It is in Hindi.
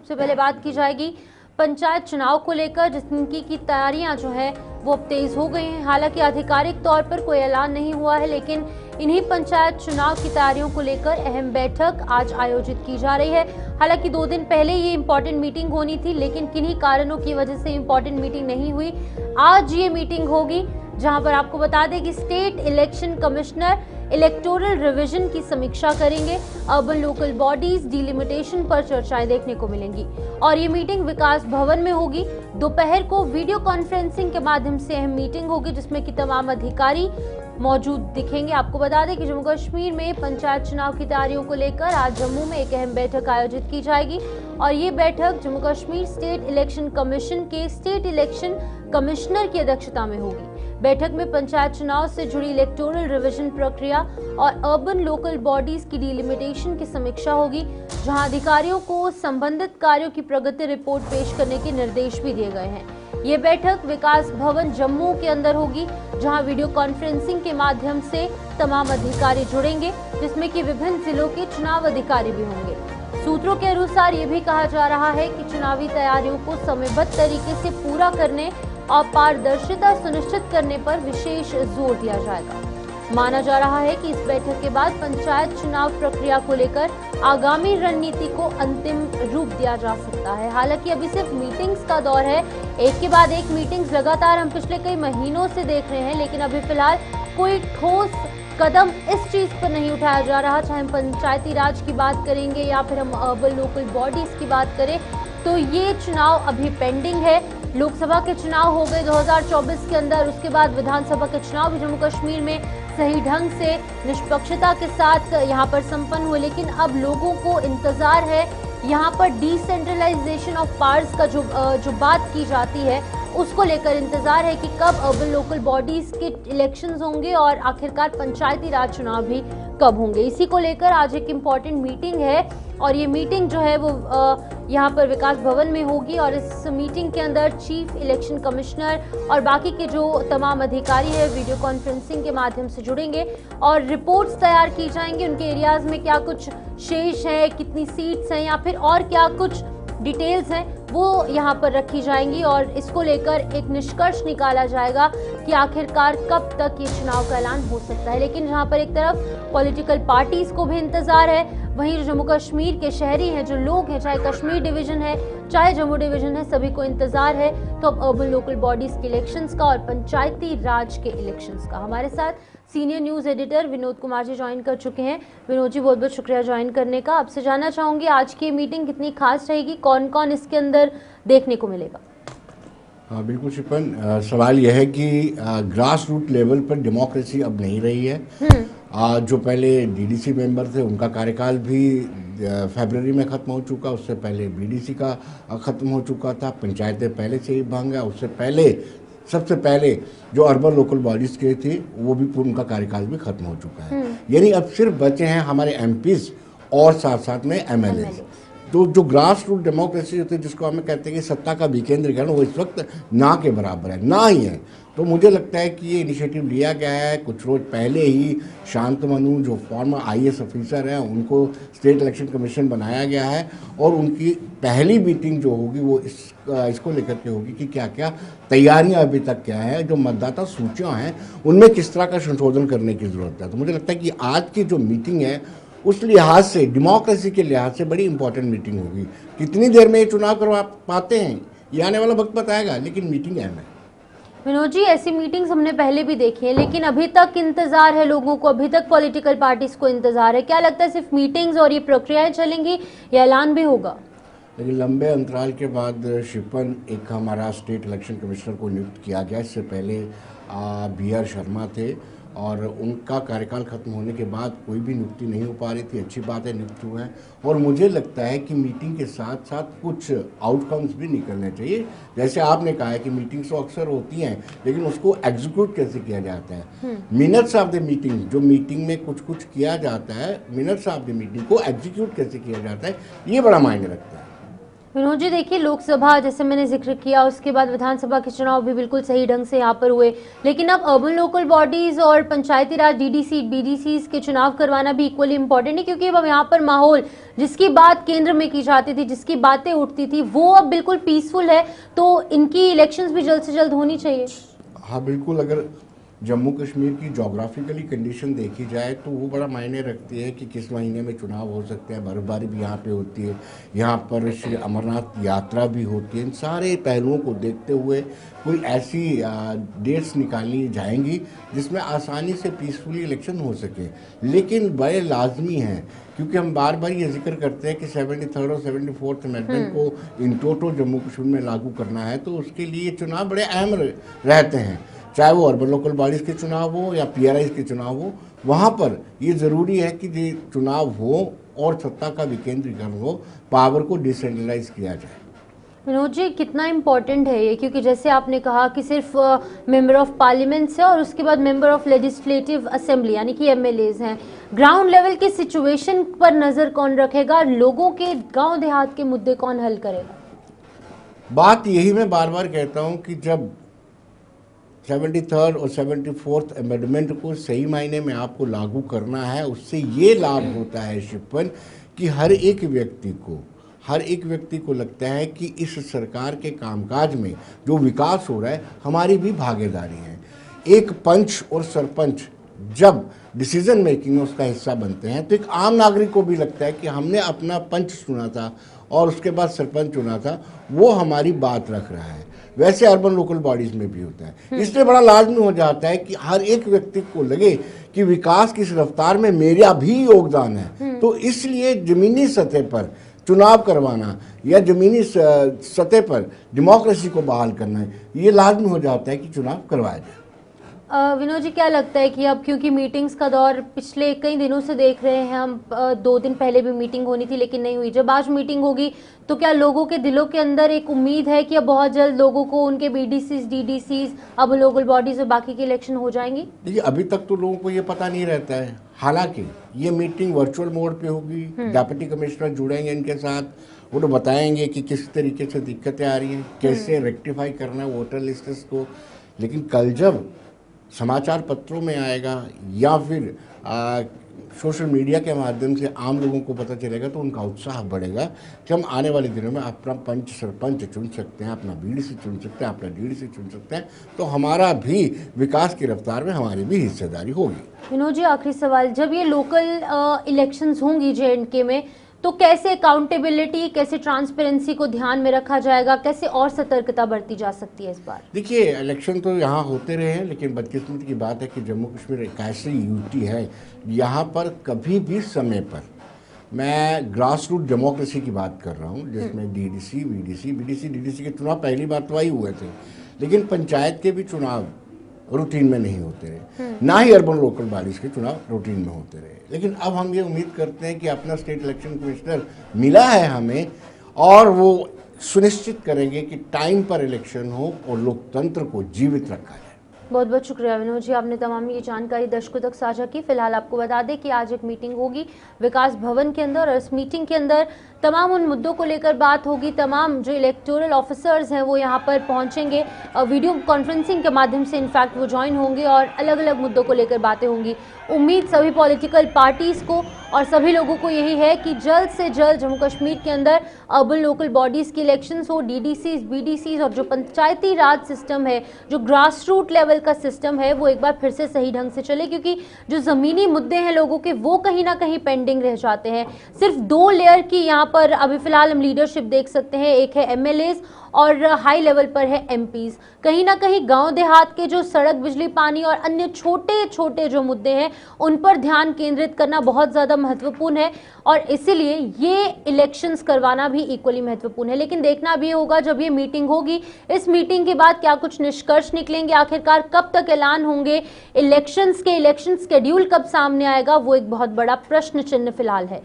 सबसे पहले बात की जाएगी पंचायत चुनाव को लेकर, जिसकी की तैयारियां जो है वो अब तेज हो गई हैं। हालांकि आधिकारिक तौर पर कोई ऐलान नहीं हुआ है, लेकिन इन्हीं पंचायत चुनाव की तैयारियों को लेकर अहम बैठक आज आयोजित की जा रही है। हालांकि 2 दिन पहले ये इंपॉर्टेंट मीटिंग होनी थी, लेकिन किन्हीं कारणों की वजह से इंपॉर्टेंट मीटिंग नहीं हुई। आज ये मीटिंग होगी, जहां पर आपको बता दें कि state election commissioner electoral revision की समीक्षा करेंगे। अर्बन लोकल बॉडीज डिलिमिटेशन पर चर्चाएं देखने को मिलेंगी और ये मीटिंग विकास भवन में होगी। दोपहर को वीडियो कॉन्फ्रेंसिंग के माध्यम से अहम मीटिंग होगी, जिसमें कि तमाम अधिकारी मौजूद दिखेंगे। आपको बता दें कि जम्मू कश्मीर में पंचायत चुनाव की तैयारियों को लेकर आज जम्मू में एक अहम बैठक आयोजित की जाएगी और ये बैठक Jammu Kashmir state election commission के स्टेट इलेक्शन कमिश्नर की अध्यक्षता में होगी। बैठक में पंचायत चुनाव से जुड़ी इलेक्टोरल रिवीजन प्रक्रिया और अर्बन लोकल बॉडीज की डिलिमिटेशन की समीक्षा होगी, जहां अधिकारियों को संबंधित कार्यों की प्रगति रिपोर्ट पेश करने के निर्देश भी दिए गए हैं। ये बैठक विकास भवन जम्मू के अंदर होगी, जहां वीडियो कॉन्फ्रेंसिंग के माध्यम से तमाम अधिकारी जुड़ेंगे, जिसमें कि विभिन्न जिलों के चुनाव अधिकारी भी होंगे। सूत्रों के अनुसार ये भी कहा जा रहा है कि चुनावी तैयारियों को समयबद्ध तरीके से पूरा करने और पारदर्शिता सुनिश्चित करने पर विशेष जोर दिया जाएगा। माना जा रहा है कि इस बैठक के बाद पंचायत चुनाव प्रक्रिया को लेकर आगामी रणनीति को अंतिम रूप दिया जा सकता है। हालांकि अभी सिर्फ मीटिंग्स का दौर है, एक के बाद एक मीटिंग्स लगातार हम पिछले कई महीनों से देख रहे हैं, लेकिन अभी फिलहाल कोई ठोस कदम इस चीज पर नहीं उठाया जा रहा। चाहे हम पंचायती राज की बात करेंगे या फिर हम अर्बन लोकल बॉडीज की बात करें, तो ये चुनाव अभी पेंडिंग है। लोकसभा के चुनाव हो गए 2024 के अंदर, उसके बाद विधानसभा के चुनाव भी जम्मू कश्मीर में सही ढंग से निष्पक्षता के साथ यहाँ पर संपन्न हुए, लेकिन अब लोगों को इंतजार है। यहाँ पर डिसेंट्रलाइजेशन ऑफ पावर्स का जो बात की जाती है, उसको लेकर इंतजार है कि कब अर्बन लोकल बॉडीज के इलेक्शंस होंगे और आखिरकार पंचायती राज चुनाव भी कब होंगे। इसी को लेकर आज एक इम्पॉर्टेंट मीटिंग है और ये मीटिंग जो है वो यहाँ पर विकास भवन में होगी और इस मीटिंग के अंदर चीफ इलेक्शन कमिश्नर और बाकी के जो तमाम अधिकारी हैं वीडियो कॉन्फ्रेंसिंग के माध्यम से जुड़ेंगे और रिपोर्ट्स तैयार की जाएंगी। उनके एरियाज में क्या कुछ शेष है, कितनी सीट्स हैं या फिर और क्या कुछ डिटेल्स हैं, वो यहाँ पर रखी जाएंगी और इसको लेकर एक निष्कर्ष निकाला जाएगा कि आखिरकार कब तक ये चुनाव का ऐलान हो सकता है। लेकिन जहाँ पर एक तरफ पॉलिटिकल पार्टीज को भी इंतजार है, वहीं जो जम्मू कश्मीर के शहरी हैं, जो लोग हैं, चाहे कश्मीर डिवीजन है चाहे जम्मू डिवीजन है, सभी को इंतजार है तो अब अर्बन लोकल बॉडीज के इलेक्शंस का और पंचायती राज के इलेक्शंस का। हमारे साथ senior news editor Vinod Kumar ji join कर चुके हैं। विनोद जी, बहुत बहुत शुक्रिया ज्वाइन करने का। आपसे जानना चाहूँगी आज की मीटिंग कितनी खास रहेगी, कौन कौन इसके अंदर देखने को मिलेगा? हाँ बिल्कुल शिपन, सवाल यह है कि ग्रास रूट लेवल पर डेमोक्रेसी अब नहीं रही है। जो पहले डीडीसी मेंबर थे उनका कार्यकाल भी फरवरी में ख़त्म हो चुका, उससे पहले बीडीसी का ख़त्म हो चुका था, पंचायतें पहले से ही भांग गया, उससे पहले सबसे पहले जो अर्बन लोकल बॉडीज़ के थे वो भी उनका कार्यकाल भी ख़त्म हो चुका है। यानी अब सिर्फ बचे हैं हमारे एमपीज़ और साथ साथ में एमएलए। तो जो ग्रास रूट डेमोक्रेसी होती है, जिसको हमें कहते हैं कि सत्ता का विकेंद्रीकरण, वो इस वक्त ना के बराबर है, ना ही है। तो मुझे लगता है कि ये इनिशिएटिव लिया गया है। कुछ रोज पहले ही शांतमनु जो फॉर्मर आईएएस ऑफिसर हैं उनको स्टेट इलेक्शन कमीशन बनाया गया है और उनकी पहली मीटिंग जो होगी वो इसको लेकर के होगी कि क्या क्या तैयारियां अभी तक क्या है, जो मतदाता सूचियाँ हैं उनमें किस तरह का संशोधन करने की ज़रूरत है। तो मुझे लगता है कि आज की जो मीटिंग है उस लिहाज से, डेमोक्रेसी के लिहाज से बड़ी इंपॉर्टेंट मीटिंग होगी। कितनी देर में ये चुनाव करवा पाते हैं ये आने वाला वक्त बताएगा, लेकिन मीटिंग अहम है। विनोद जी, ऐसी मीटिंग्स हमने पहले भी देखी है, लेकिन अभी तक इंतजार है लोगों को, अभी तक पॉलिटिकल पार्टीज को इंतजार है। क्या लगता है सिर्फ मीटिंग्स और ये प्रक्रियाएं चलेंगी या ऐलान भी होगा? लेकिन लंबे अंतराल के बाद शिपन एक हमारा स्टेट इलेक्शन कमिश्नर को नियुक्त किया गया। इससे पहले BR शर्मा थे और उनका कार्यकाल खत्म होने के बाद कोई भी नियुक्ति नहीं हो पा रही थी। अच्छी बात है नियुक्त हुए हैं और मुझे लगता है कि मीटिंग के साथ साथ कुछ आउटकम्स भी निकलने चाहिए। जैसे आपने कहा है कि मीटिंग्स तो अक्सर होती हैं, लेकिन उसको एग्जीक्यूट कैसे किया जाता है। मिनट्स ऑफ द मीटिंग, जो मीटिंग में कुछ कुछ किया जाता है, मिनट्स ऑफ द मीटिंग को एग्जीक्यूट कैसे किया जाता है, ये बड़ा मायने रखता है। विनोद जी, देखिए लोकसभा जैसे मैंने जिक्र किया, उसके बाद विधानसभा के चुनाव भी बिल्कुल सही ढंग से यहाँ पर हुए, लेकिन अब अर्बन लोकल बॉडीज और पंचायती राज डीडीसी बीडीसी के चुनाव करवाना भी इक्वली इंपॉर्टेंट है, क्योंकि अब यहाँ पर माहौल जिसकी बात केंद्र में की जाती थी, जिसकी बातें उठती थी, वो अब बिल्कुल पीसफुल है। तो इनकी इलेक्शंस भी जल्द से जल्द होनी चाहिए। हाँ बिल्कुल, अगर जम्मू कश्मीर की जोग्राफिकली कंडीशन देखी जाए तो वो बड़ा मायने रखती है कि किस महीने में चुनाव हो सकते हैं। बर्फबारी भी यहाँ पे होती है, यहाँ पर श्री अमरनाथ यात्रा भी होती है। इन सारे पहलुओं को देखते हुए कोई ऐसी डेट्स निकाली जाएंगी जिसमें आसानी से पीसफुली इलेक्शन हो सके। लेकिन बड़े लाजमी हैं, क्योंकि हम बार बार ये जिक्र करते हैं कि 73rd और 74th अमेंडमेंट को इन टोटल जम्मू कश्मीर में लागू करना है, तो उसके लिए चुनाव बड़े अहम रहते हैं। चाहे वो अर्बन लोकल बॉडीज़ के चुनाव हो या पीआरआईज़ के चुनाव हो, वहाँ पर ये ज़रूरी है कि ये चुनाव हो और सत्ता का विकेंद्रीकरण हो, पावर को डिसेंट्रलाइज किया जाए। विनोद जी, कितना इम्पोर्टेंट है ये, क्योंकि जैसे आपने कहा कि सिर्फ मेंबर ऑफ पार्लियामेंट है और उसके बाद मेंबर ऑफ लेजिस्लेटिव असेंबली यानी कि एमएलएज हैं। ग्राउंड लेवल की सिचुएशन पर नज़र कौन रखेगा? लोगों के गांव देहात के मुद्दे कौन हल करेगा? बात यही मैं बार बार कहता हूँ कि जब 73rd और 74th अमेंडमेंट को सही मायने में आपको लागू करना है, उससे ये लाभ होता है शिपन कि हर एक व्यक्ति को लगता है कि इस सरकार के कामकाज में जो विकास हो रहा है हमारी भी भागीदारी है। एक पंच और सरपंच जब डिसीजन मेकिंग में उसका हिस्सा बनते हैं तो एक आम नागरिक को भी लगता है कि हमने अपना पंच चुना था और उसके बाद सरपंच चुना था, वो हमारी बात रख रहा है। वैसे अर्बन लोकल बॉडीज में भी होता है। इसलिए बड़ा लाजमी हो जाता है कि हर एक व्यक्ति को लगे कि विकास की इस रफ्तार में मेरा भी योगदान है। तो इसलिए जमीनी सतह पर चुनाव करवाना या जमीनी सतह पर डेमोक्रेसी को बहाल करना, ये लाजमी हो जाता है कि चुनाव करवाया जाए। विनोद जी, क्या लगता है कि अब क्योंकि मीटिंग्स का दौर पिछले कई दिनों से देख रहे हैं हम, 2 दिन पहले भी मीटिंग होनी थी लेकिन नहीं हुई, जब आज मीटिंग होगी तो क्या लोगों के दिलों के अंदर एक उम्मीद है कि अब बहुत जल्द लोगों को उनके बीडीसीज डीडीसीज अब लोकल बॉडीज और बाकी के इलेक्शन हो जाएंगी? देखिए, अभी तक तो लोगों को ये पता नहीं रहता है। हालांकि ये मीटिंग वर्चुअल मोड पे होगी, डिप्टी कमिश्नर जुड़ेंगे इनके साथ, वो तो बताएंगे कि किस तरीके से दिक्कतें आ रही हैं, कैसे रेक्टिफाई करना है वोटर लिस्ट्स को। लेकिन कल जब समाचार पत्रों में आएगा या फिर सोशल मीडिया के माध्यम से आम लोगों को पता चलेगा तो उनका उत्साह बढ़ेगा कि हम आने वाले दिनों में अपना पंच सरपंच चुन सकते हैं, अपना बीडीसी चुन सकते हैं, अपना डीडीसी चुन सकते हैं, तो हमारा भी विकास की रफ्तार में हमारी भी हिस्सेदारी होगी। विनोद जी, आखिरी सवाल, जब ये लोकल इलेक्शंस होंगी जेएंडके में, तो कैसे अकाउंटेबिलिटी, कैसे ट्रांसपेरेंसी को ध्यान में रखा जाएगा, कैसे और सतर्कता बरती जा सकती है इस बार? देखिए, इलेक्शन तो यहाँ होते रहे हैं, लेकिन बदकिस्मती की बात है कि जम्मू कश्मीर एक ऐसी यूटी है, यहाँ पर कभी भी समय पर, मैं ग्रास रूट डेमोक्रेसी की बात कर रहा हूँ, जिसमें डीडीसी बीडीसी के चुनाव पहली बार तो ही हुए थे, लेकिन पंचायत के भी चुनाव रूटीन में नहीं होते रहे, ना ही अर्बन लोकल बॉडीज के चुनाव रूटीन में होते रहे। लेकिन अब हम ये उम्मीद करते हैं कि अपना स्टेट इलेक्शन कमिश्नर मिला है हमें और वो सुनिश्चित करेंगे कि टाइम पर इलेक्शन हो और लोकतंत्र को जीवित रखा जाए। बहुत बहुत शुक्रिया विनोद जी, आपने तमाम ये जानकारी दर्शकों तक साझा की। फिलहाल आपको बता दें कि आज एक मीटिंग होगी विकास भवन के अंदर और इस मीटिंग के अंदर तमाम उन मुद्दों को लेकर बात होगी। तमाम जो इलेक्टोरल ऑफिसर्स हैं वो यहाँ पर पहुँचेंगे, वीडियो कॉन्फ्रेंसिंग के माध्यम से इनफैक्ट वो ज्वाइन होंगे और अलग अलग मुद्दों को लेकर बातें होंगी। उम्मीद सभी पॉलिटिकल पार्टीज़ को और सभी लोगों को यही है कि जल्द से जल्द जम्मू कश्मीर के अंदर अर्बन लोकल बॉडीज़ की इलेक्शंस हो, डीडीसीज बीडीसीज और जो पंचायती राज सिस्टम है, जो ग्रास रूट लेवल का सिस्टम है, वो एक बार फिर से सही ढंग से चले, क्योंकि जो ज़मीनी मुद्दे हैं लोगों के वो कहीं ना कहीं पेंडिंग रह जाते हैं। सिर्फ 2 लेयर की यहाँ पर अभी फिलहाल हम लीडरशिप देख सकते हैं, एक है एमएलएज और हाई लेवल पर है एमपीज। कहीं ना कहीं गांव देहात के जो सड़क, बिजली, पानी और अन्य छोटे छोटे जो मुद्दे हैं उन पर ध्यान केंद्रित करना बहुत ज़्यादा महत्वपूर्ण है और इसीलिए ये इलेक्शंस करवाना भी इक्वली महत्वपूर्ण है। लेकिन देखना भी होगा जब ये मीटिंग होगी, इस मीटिंग के बाद क्या कुछ निष्कर्ष निकलेंगे, आखिरकार कब तक ऐलान होंगे, इलेक्शन स्केड्यूल कब सामने आएगा, वो एक बहुत बड़ा प्रश्न चिन्ह फिलहाल है।